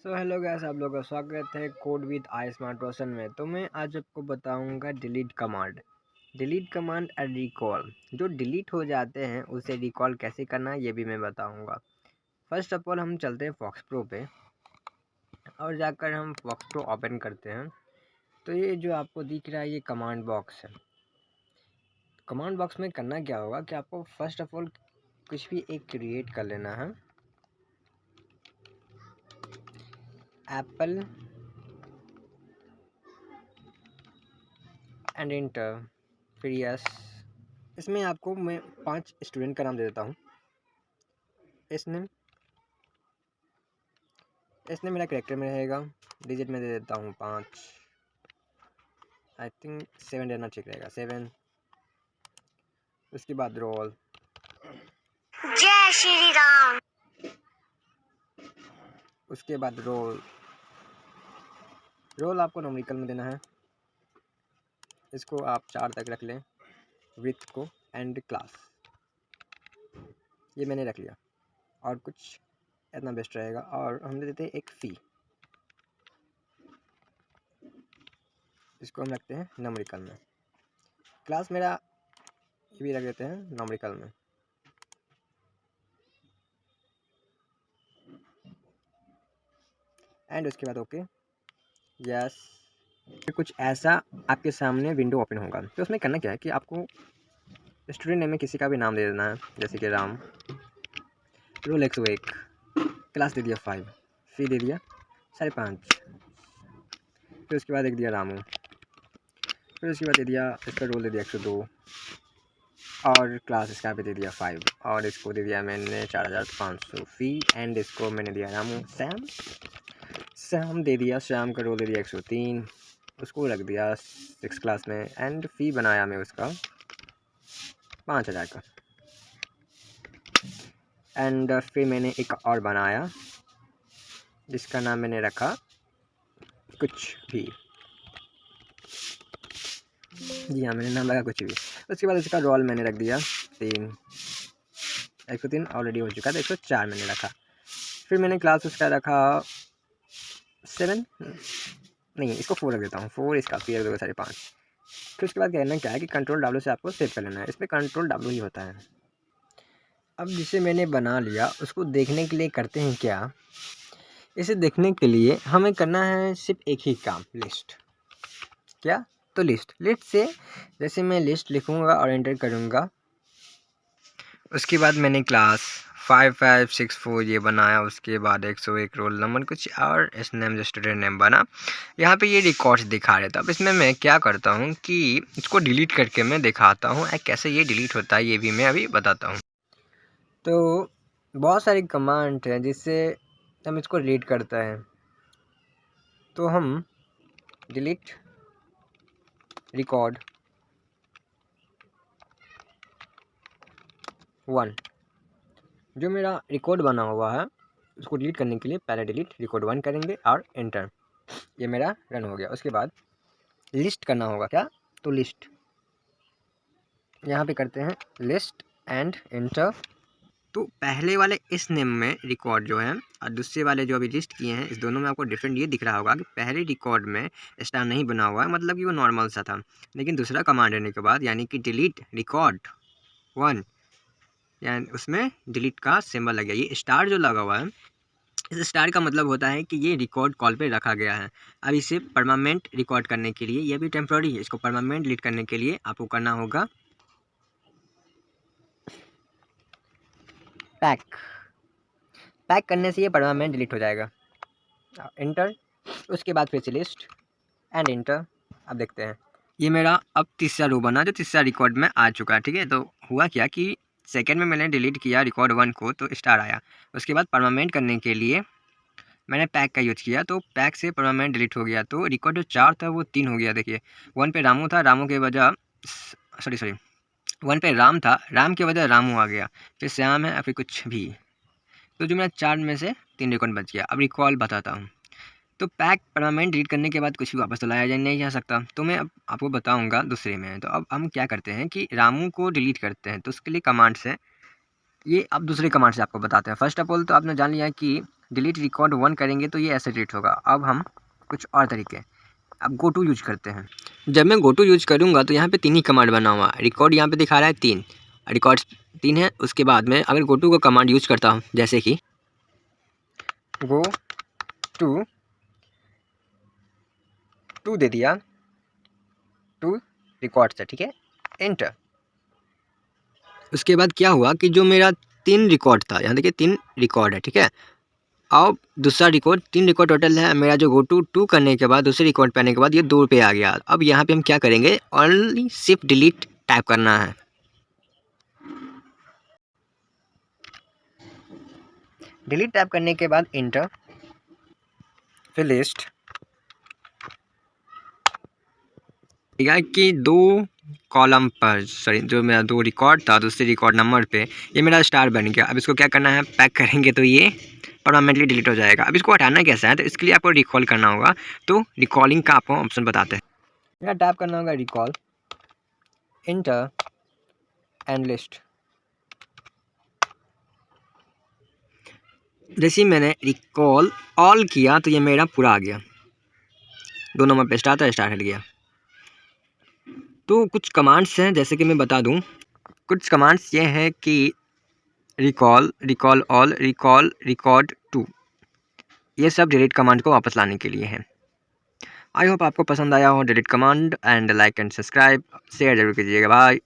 Hello guys, आप लोगों का स्वागत है कोड विद आई स्मार्ट रोशन में। तो मैं आज आपको बताऊंगा डिलीट कमांड और रिकॉल। जो डिलीट हो जाते हैं उसे रिकॉल कैसे करना ये भी मैं बताऊंगा। फर्स्ट ऑफ ऑल हम चलते हैं फॉक्स प्रो पे और जाकर हम फॉक्स प्रो ओपन करते हैं। तो ये जो आपको दिख रहा है ये कमांड बॉक्स है। कमांड बॉक्स में करना क्या होगा कि आपको फर्स्ट ऑफ ऑल कुछ भी एक क्रिएट कर लेना है। एप्पल एंड इंटर, फिर यस। इसमें आपको मैं 5 स्टूडेंट का नाम दे देता हूँ। इसने मेरा करेक्टर में रहेगा। डिजिट में दे देता हूँ 5, आई थिंक 7 देना ठीक रहेगा, 7। उसके बाद रोल, जय श्री राम। उसके बाद रोल आपको न्यूमेरिकल में देना है। इसको आप 4 तक रख लें, विथ को एंड क्लास, ये मैंने रख लिया। और कुछ इतना बेस्ट रहेगा। और हम दे देते हैं एक फ़ी, इसको हम रखते हैं न्यूमेरिकल में। क्लास मेरा ये भी रख देते हैं न्यूमेरिकल में। एंड उसके बाद ओके, यस। कुछ ऐसा आपके सामने विंडो ओपन होगा। तो उसमें करना क्या है कि आपको स्टूडेंट नेम में किसी का भी नाम दे देना है, जैसे कि राम। रोल 101, क्लास दे दिया 5, फी दे दिया 5.5। फिर उसके बाद एक दिया रामू। फिर उसके बाद दे दिया इसका रोल दे दिया 102 और क्लास इसका भी दे दिया 5 और इसको दे दिया मैंने 4500 फ़ी। एंड इसको मैंने दिया रामू सैम दे दिया। श्याम का रोल दे दिया 103, उसको रख दिया 6 क्लास में। एंड फ़ी बनाया मैं उसका 5000 का। एंड फिर मैंने एक और बनाया जिसका नाम मैंने रखा कुछ भी। जी हाँ, मैंने नाम लगा कुछ भी। उसके बाद इसका रोल मैंने रख दिया 3, 103 ऑलरेडी हो चुका था, 104 मैंने रखा। फिर मैंने क्लास उसका रखा 7, नहीं इसको 4 रख देता हूँ, 4 इसका, फिर रख 5.5। फिर उसके बाद कहना क्या है कि कंट्रोल W से आपको सेव कर लेना है। इसमें कंट्रोल W ही होता है। अब जिसे मैंने बना लिया उसको देखने के लिए करते हैं क्या, इसे देखने के लिए हमें करना है सिर्फ एक ही काम, लिस्ट। क्या? तो लिस्ट से जैसे मैं लिस्ट लिखूँगा और एंटर करूँगा, उसके बाद मैंने क्लास 5564 ये बनाया। उसके बाद 101 रोल नंबर कुछ और एस नेम जो स्टूडेंट नेम बना। यहाँ पे ये रिकॉर्ड्स दिखा रहे थे। अब इसमें मैं क्या करता हूँ कि इसको डिलीट करके मैं दिखाता हूँ कैसे ये डिलीट होता है, ये भी मैं अभी बताता हूँ। तो बहुत सारी कमांड हैं जिससे हम इसको डिलीट करते हैं। तो हम डिलीट रिकॉर्ड 1, जो मेरा रिकॉर्ड बना हुआ है उसको डिलीट करने के लिए पहले डिलीट रिकॉर्ड 1 करेंगे और एंटर। ये मेरा रन हो गया। उसके बाद लिस्ट करना होगा। क्या? तो लिस्ट यहाँ पे करते हैं लिस्ट एंड एंटर। तो पहले वाले इस नेम में रिकॉर्ड जो है और दूसरे वाले जो अभी लिस्ट किए हैं, इस दोनों में आपको डिफरेंट ये दिख रहा होगा कि पहले रिकॉर्ड में स्टार नहीं बना हुआ है, मतलब कि वो नॉर्मल सा था। लेकिन दूसरा कमांड देने के बाद यानी कि डिलीट रिकॉर्ड 1, यानी उसमें डिलीट का सिंबल लग गया। ये स्टार जो लगा हुआ है, इस स्टार का मतलब होता है कि ये रिकॉर्ड कॉल पे रखा गया है। अब इसे परमानेंट रिकॉर्ड करने के लिए, ये भी टेम्प्रोरी है, इसको परमानेंट डिलीट करने के लिए आपको करना होगा पैक करने से ये परमानेंट डिलीट हो जाएगा। एंटर। उसके बाद फिर से लिस्ट एंड एंटर। अब देखते हैं, ये मेरा अब तीसरा रो बना जो तीसरा रिकॉर्ड में आ चुका है। ठीक है, तो हुआ क्या कि सेकेंड में मैंने डिलीट किया रिकॉर्ड 1 को तो स्टार आया। उसके बाद परमानेंट करने के लिए मैंने पैक का यूज़ किया तो पैक से परमानेंट डिलीट हो गया। तो रिकॉर्ड जो 4 था वो 3 हो गया। देखिए 1 पे रामू था, रामू के वजह सॉरी 1 पे राम था, राम के वजह रामू आ गया। फिर श्याम है और फिर कुछ भी। तो जो मेरा 4 में से 3 रिकॉर्ड बच गया। अब रिकॉल बताता हूँ। तो पैक परमानेंट डिलीट करने के बाद कुछ भी वापस तो लाया नहीं जा सकता, तो मैं अब आपको बताऊंगा दूसरे में। तो अब हम क्या करते हैं कि रामू को डिलीट करते हैं। तो उसके लिए कमांड्स है ये, अब दूसरे कमांड से आपको बताते हैं। फर्स्ट ऑफ ऑल तो आपने जान लिया कि डिलीट रिकॉर्ड 1 करेंगे तो ये ऐसे डिलीट होगा। अब हम कुछ और तरीके, अब गो टू यूज करते हैं। जब मैं गो टू यूज करूँगा तो यहाँ पे 3 ही कमांड बना हुआ है। रिकॉर्ड यहाँ पे दिखा रहा है 3, रिकॉर्ड 3 है। उसके बाद में अगर गो टू को कमांड यूज करता हूँ, जैसे कि गो टू दे दिया, टू रिकॉर्ड से, ठीक है, एंटर। उसके बाद क्या हुआ कि जो मेरा 3 रिकॉर्ड था, यहाँ देखिए 3 रिकॉर्ड है, ठीक है। अब दूसरा रिकॉर्ड, 3 रिकॉर्ड टोटल है मेरा। जो गो टू करने के बाद दूसरे रिकॉर्ड पे आने के बाद ये 2 पे आ गया। अब यहाँ पे हम क्या करेंगे, ओनली शिफ्ट डिलीट टाइप करना है। डिलीट टाइप करने के बाद इंटर, फिर लिस्ट कि 2 कॉलम पर, सॉरी, जो मेरा 2 रिकॉर्ड था दूसरे रिकॉर्ड नंबर पे, ये मेरा स्टार बन गया। अब इसको क्या करना है, पैक करेंगे तो ये परमानेंटली डिलीट हो जाएगा। अब इसको हटाना कैसा है, तो इसके लिए आपको रिकॉल करना होगा। तो रिकॉलिंग का आपको ऑप्शन बताते हैं। यहाँ टैप करना होगा रिकॉल, इंटर एंड लिस्ट। जैसे ही मैंने रिकॉल ऑल किया तो ये मेरा पूरा आ गया। 2 नंबर पे स्टार था, स्टार हट गया। तो कुछ कमांड्स हैं, जैसे कि मैं बता दूं, कुछ कमांड्स ये हैं कि recall, recall all, recall record to, ये सब डिलीट कमांड को वापस लाने के लिए हैं। आई होप आपको पसंद आया हो delete command. And like and subscribe, share जरूर कीजिएगा। बाय।